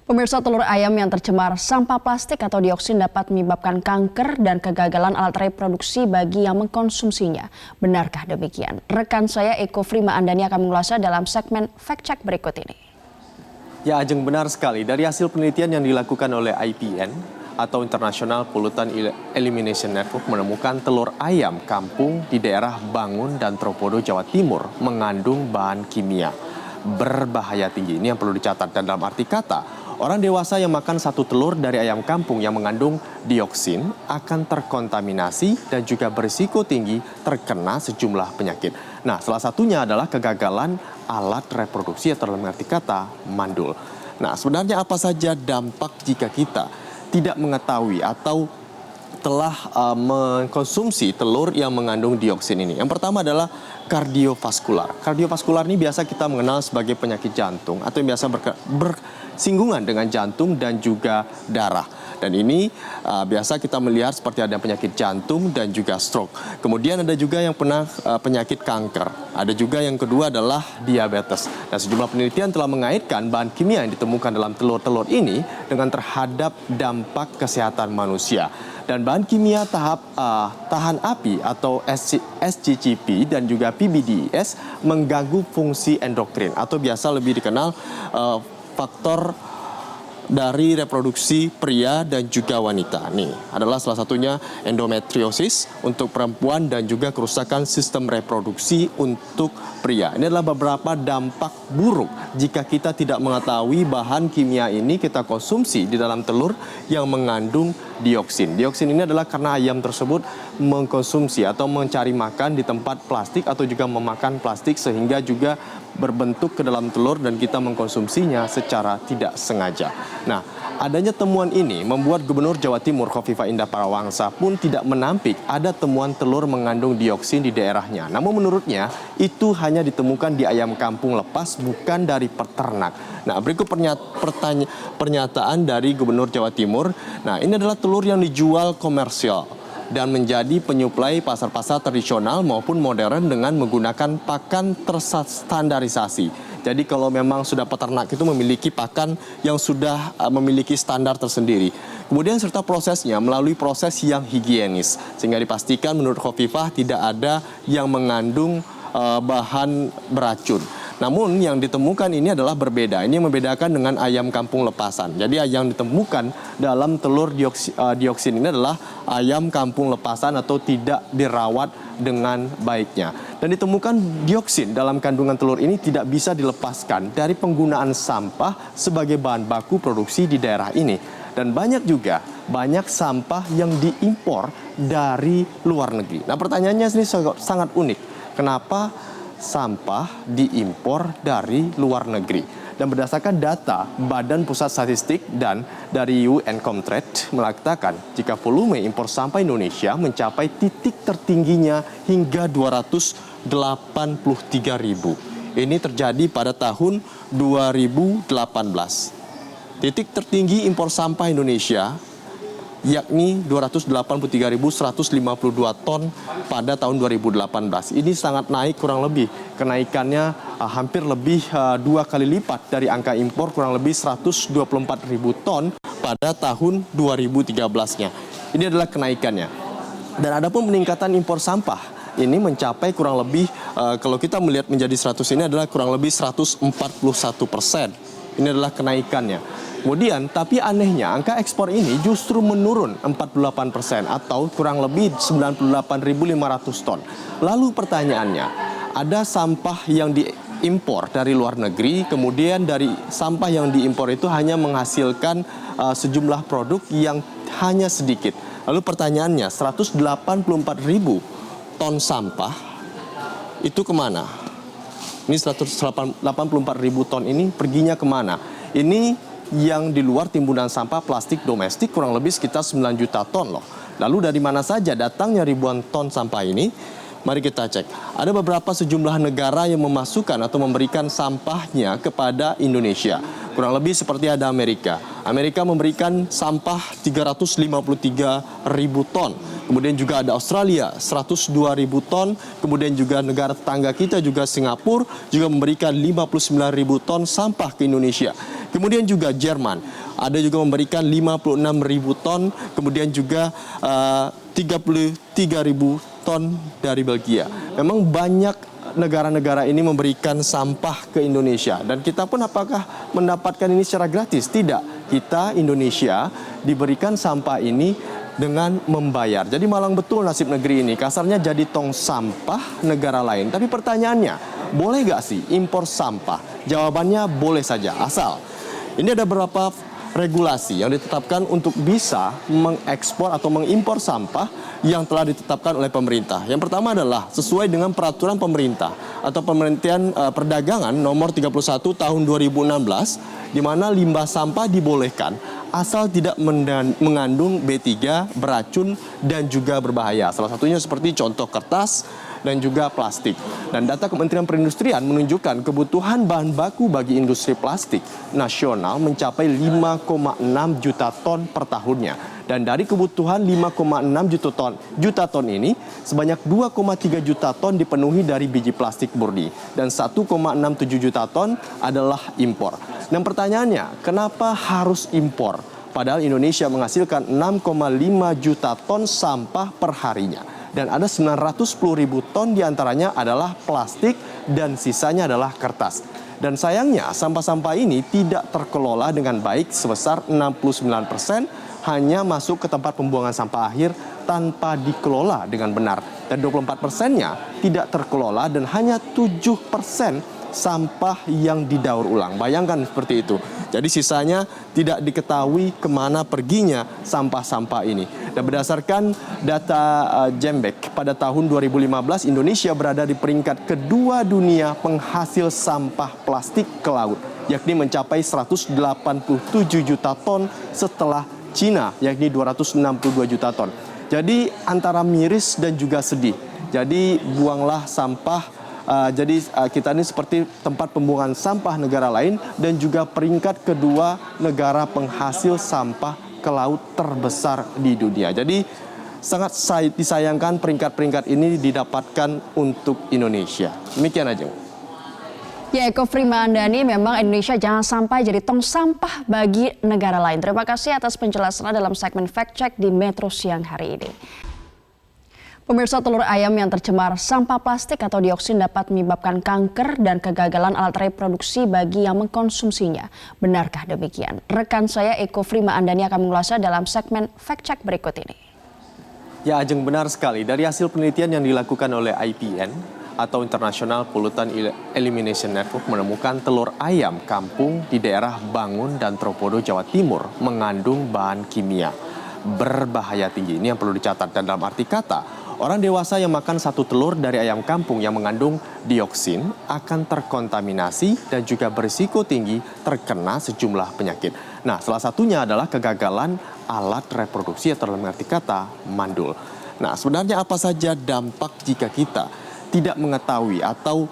Pemirsa, telur ayam yang tercemar sampah plastik atau dioksin dapat menyebabkan kanker dan kegagalan alat reproduksi bagi yang mengkonsumsinya. Benarkah demikian? Rekan saya Eko Frima Andani akan mengulasnya dalam segmen Fact Check berikut ini. Ya, Ajeng, benar sekali. Dari hasil penelitian yang dilakukan oleh IPN atau International Pollutant Elimination Network menemukan telur ayam kampung di daerah Bangun dan Tropodo, Jawa Timur mengandung bahan kimia berbahaya tinggi. Ini yang perlu dicatat, dan dalam arti kata, orang dewasa yang makan satu telur dari ayam kampung yang mengandung dioksin akan terkontaminasi dan juga berisiko tinggi terkena sejumlah penyakit. Nah, salah satunya adalah kegagalan alat reproduksi atau dalam arti kata mandul. Nah, sebenarnya apa saja dampak jika kita tidak mengetahui atau telah mengkonsumsi telur yang mengandung dioksin ini? Yang pertama adalah kardiovaskular. Kardiovaskular ini biasa kita mengenal sebagai penyakit jantung atau yang biasa bersinggungan dengan jantung dan juga darah. Dan ini biasa kita melihat seperti ada penyakit jantung dan juga stroke. Kemudian ada juga yang pernah penyakit kanker. Ada juga yang kedua adalah diabetes. Dan sejumlah penelitian telah mengaitkan bahan kimia yang ditemukan dalam telur-telur ini dengan terhadap dampak kesehatan manusia. Dan bahan kimia tahan api atau SCCP dan juga PBDES mengganggu fungsi endokrin atau biasa lebih dikenal faktor dari reproduksi pria dan juga wanita. Nih adalah salah satunya endometriosis untuk perempuan dan juga kerusakan sistem reproduksi untuk pria. Ini adalah beberapa dampak buruk jika kita tidak mengetahui bahan kimia ini kita konsumsi di dalam telur yang mengandung dioksin. Dioksin ini adalah karena ayam tersebut mengkonsumsi atau mencari makan di tempat plastik atau juga memakan plastik sehingga juga berbentuk ke dalam telur dan kita mengkonsumsinya secara tidak sengaja. Nah, adanya temuan ini membuat Gubernur Jawa Timur Khofifah Indah Parawansa pun tidak menampik ada temuan telur mengandung dioksin di daerahnya. Namun menurutnya itu hanya ditemukan di ayam kampung lepas, bukan dari peternak. Nah, berikut pernyataan dari Gubernur Jawa Timur. Nah, ini adalah telur yang dijual komersial dan menjadi penyuplai pasar-pasar tradisional maupun modern dengan menggunakan pakan terstandarisasi. Jadi kalau memang sudah peternak itu memiliki pakan yang sudah memiliki standar tersendiri. Kemudian serta prosesnya melalui proses yang higienis. Sehingga dipastikan menurut Khofifah tidak ada yang mengandung bahan beracun. Namun yang ditemukan ini adalah berbeda. Ini membedakan dengan ayam kampung lepasan. Jadi yang ditemukan dalam telur dioksin ini adalah ayam kampung lepasan atau tidak dirawat dengan baiknya. Dan ditemukan dioksin dalam kandungan telur ini tidak bisa dilepaskan dari penggunaan sampah sebagai bahan baku produksi di daerah ini. Dan banyak sampah yang diimpor dari luar negeri. Nah, pertanyaannya ini sangat unik. Kenapa sampah diimpor dari luar negeri? Dan berdasarkan data Badan Pusat Statistik dan dari UN Comtrade mengatakan jika volume impor sampah Indonesia mencapai titik tertingginya hingga 283.000. Ini terjadi pada tahun 2018. Titik tertinggi impor sampah Indonesia yakni 283.152 ton pada tahun 2018. Ini sangat naik, kurang lebih kenaikannya hampir lebih 2 kali lipat dari angka impor kurang lebih 124.000 ton pada tahun 2013-nya. Ini adalah kenaikannya. Dan ada pun peningkatan impor sampah ini mencapai kurang lebih kalau kita melihat menjadi 100 ini adalah kurang lebih 141%. Ini adalah kenaikannya. Kemudian, tapi anehnya angka ekspor ini justru menurun 48% atau kurang lebih 98.500 ton. Lalu pertanyaannya, ada sampah yang diimpor dari luar negeri, kemudian dari sampah yang diimpor itu hanya menghasilkan sejumlah produk yang hanya sedikit. Lalu pertanyaannya, 184.000 ton sampah itu kemana? Ini 184.000 ton ini perginya kemana? Ini yang di luar timbunan sampah plastik domestik kurang lebih sekitar 9 juta ton loh. Lalu dari mana saja datangnya ribuan ton sampah ini? Mari kita cek. Ada beberapa sejumlah negara yang memasukkan atau memberikan sampahnya kepada Indonesia. Kurang lebih seperti ada Amerika. Amerika memberikan sampah 353.000 ton. Kemudian juga ada Australia 102.000 ton. Kemudian juga negara tetangga kita juga Singapura juga memberikan 59.000 ton sampah ke Indonesia. Kemudian juga Jerman, ada juga memberikan 56.000 ton, kemudian juga 33.000 ton dari Belgia. Memang banyak negara-negara ini memberikan sampah ke Indonesia. Dan kita pun apakah mendapatkan ini secara gratis? Tidak. Kita, Indonesia, diberikan sampah ini dengan membayar. Jadi malang betul nasib negeri ini. Kasarnya jadi tong sampah negara lain. Tapi pertanyaannya, boleh gak sih impor sampah? Jawabannya boleh saja, asal. Ini ada beberapa regulasi yang ditetapkan untuk bisa mengekspor atau mengimpor sampah yang telah ditetapkan oleh pemerintah. Yang pertama adalah sesuai dengan peraturan pemerintah atau Kementerian Perdagangan nomor 31 tahun 2016, di mana limbah sampah dibolehkan asal tidak mengandung B3, beracun dan juga berbahaya. Salah satunya seperti contoh kertas dan juga plastik. Dan data Kementerian Perindustrian menunjukkan kebutuhan bahan baku bagi industri plastik nasional mencapai 5,6 juta ton per tahunnya. Dan dari kebutuhan 5,6 juta ton ini, sebanyak 2,3 juta ton dipenuhi dari biji plastik murni. Dan 1,67 juta ton adalah impor. Dan pertanyaannya, kenapa harus impor? Padahal Indonesia menghasilkan 6,5 juta ton sampah per harinya. Dan ada 910.000 ton diantaranya adalah plastik dan sisanya adalah kertas. Dan sayangnya sampah-sampah ini tidak terkelola dengan baik, sebesar 69% hanya masuk ke tempat pembuangan sampah akhir tanpa dikelola dengan benar. Dan 24%-nya tidak terkelola dan hanya 7% sampah yang didaur ulang. Bayangkan seperti itu. Jadi sisanya tidak diketahui kemana perginya sampah-sampah ini. Dan berdasarkan data Jembek, pada tahun 2015 Indonesia berada di peringkat kedua dunia penghasil sampah plastik ke laut, yakni mencapai 187 juta ton setelah Cina, yakni 262 juta ton. Jadi antara miris dan juga sedih. Jadi buanglah sampah. Jadi kita ini seperti tempat pembuangan sampah negara lain dan juga peringkat kedua negara penghasil sampah ke laut terbesar di dunia. Jadi sangat disayangkan peringkat-peringkat ini didapatkan untuk Indonesia. Demikian aja. Ya, Eko Frima Andani, memang Indonesia jangan sampai jadi tong sampah bagi negara lain. Terima kasih atas penjelasannya dalam segmen Fact Check di Metro Siang hari ini. Pemirsa, telur ayam yang tercemar sampah plastik atau dioksin dapat menyebabkan kanker dan kegagalan alat reproduksi bagi yang mengkonsumsinya. Benarkah demikian? Rekan saya Eko Frima Andani akan mengulasnya dalam segmen Fact Check berikut ini. Ya, Ajeng, benar sekali. Dari hasil penelitian yang dilakukan oleh IPN atau International Pollutant Elimination Network menemukan telur ayam kampung di daerah Bangun dan Tropodo, Jawa Timur mengandung bahan kimia berbahaya tinggi. Ini yang perlu dicatat, dan dalam arti kata, orang dewasa yang makan satu telur dari ayam kampung yang mengandung dioksin akan terkontaminasi dan juga berisiko tinggi terkena sejumlah penyakit. Nah, salah satunya adalah kegagalan alat reproduksi atau dalam arti kata mandul. Nah, sebenarnya apa saja dampak jika kita tidak mengetahui atau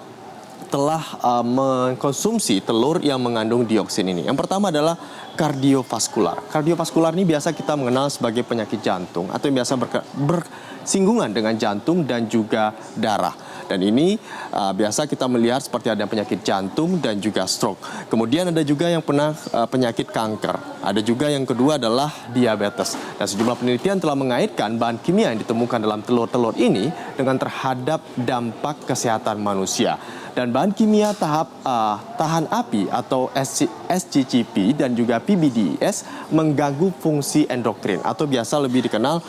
telah mengkonsumsi telur yang mengandung dioksin ini? Yang pertama adalah kardiovaskular. Kardiovaskular ini biasa kita mengenal sebagai penyakit jantung atau yang biasa bersinggungan dengan jantung dan juga darah. Dan ini biasa kita melihat seperti ada penyakit jantung dan juga stroke. Kemudian ada juga yang pernah penyakit kanker. Ada juga yang kedua adalah diabetes. Dan sejumlah penelitian telah mengaitkan bahan kimia yang ditemukan dalam telur-telur ini dengan terhadap dampak kesehatan manusia. Dan bahan kimia tahan api atau SCCP dan juga PBDES mengganggu fungsi endokrin atau biasa lebih dikenal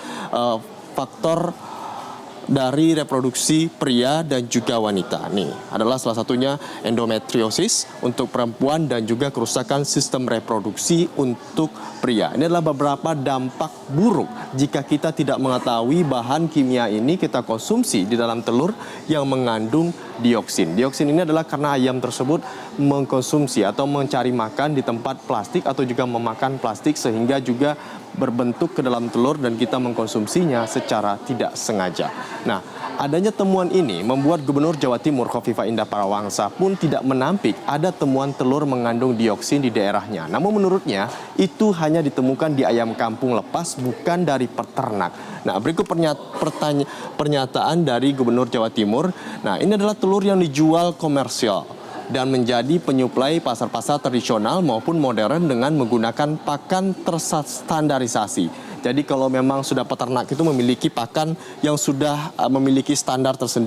faktor dari reproduksi pria dan juga wanita. Nih adalah salah satunya endometriosis untuk perempuan dan juga kerusakan sistem reproduksi untuk pria. Ini adalah beberapa dampak buruk jika kita tidak mengetahui bahan kimia ini kita konsumsi di dalam telur yang mengandung dioksin. Dioksin ini adalah karena ayam tersebut mengkonsumsi atau mencari makan di tempat plastik atau juga memakan plastik sehingga juga berbentuk ke dalam telur dan kita mengkonsumsinya secara tidak sengaja. Nah, adanya temuan ini membuat Gubernur Jawa Timur Khofifah Indah Parawansa pun tidak menampik ada temuan telur mengandung dioksin di daerahnya. Namun menurutnya itu hanya ditemukan di ayam kampung lepas, bukan dari peternak. Nah, berikut pernyataan dari Gubernur Jawa Timur. Nah, ini adalah telur yang dijual komersial dan menjadi penyuplai pasar-pasar tradisional maupun modern dengan menggunakan pakan terstandarisasi. Jadi kalau memang sudah peternak itu memiliki pakan yang sudah memiliki standar tersendiri,